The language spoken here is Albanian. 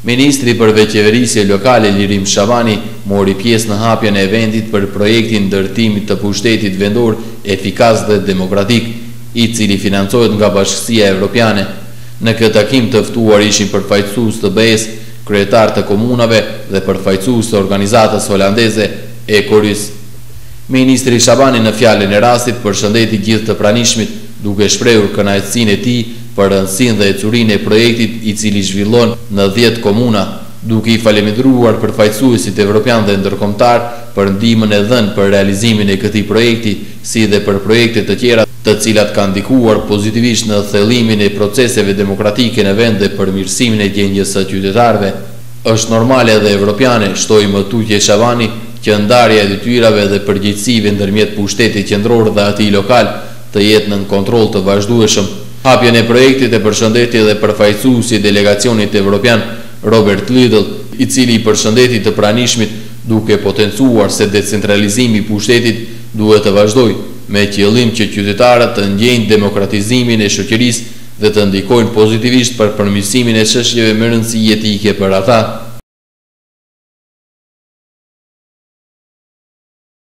Ministri për Veçeverisje Lokale Lirim Shabani mori pjesë në hapjen e eventit për projektin ndërtimit të pushtetit vendor efikas dhe demokratik, i cili financohet nga Bashkësia Evropiane. Në këtë takim të ftuar ishin përfaqësues të BE-s, kryetar të komunave dhe përfaqësues të organizatës holandeze Ecoris. Ministri Shabani në fjalën e rastit përshëndeti gjithë të pranishmit, duke shprehur kënaqësinë e tij për rëndësinë dhe ecurinë e projektit i cili zhvillon në 10 komuna, duke i falendëruar përfaqësuesit evropian dhe ndërkombëtar për ndihmën e dhënë për realizimin e këtij projekti, si dhe për projekte të tjera të cilat kanë ndikuar pozitivisht në thellimin e proceseve demokratike në vend dhe përmirësimin e gjendjes së qytetarëve. Është normale dhe evropiane, shtoi më tutje Shabani, që ndarja e detyrave dhe përgjegjësive ndërmjet pushtetit qendror dhe atij lokal të jetë në kontroll të vazhdueshëm. Hapjen e projektit e përshëndeti dhe përfaqësuesi i delegacionit evropian Robert Lidl, i cili i përshëndeti të pranishmit duke potencuar se decentralizimi i pushtetit duhet të vazhdojë, me qëllim që qytetarët të ndjejnë demokratizimin e shoqërisë dhe të ndikojnë pozitivisht për përmirësimin e çështjeve me rëndësi jetike për ata.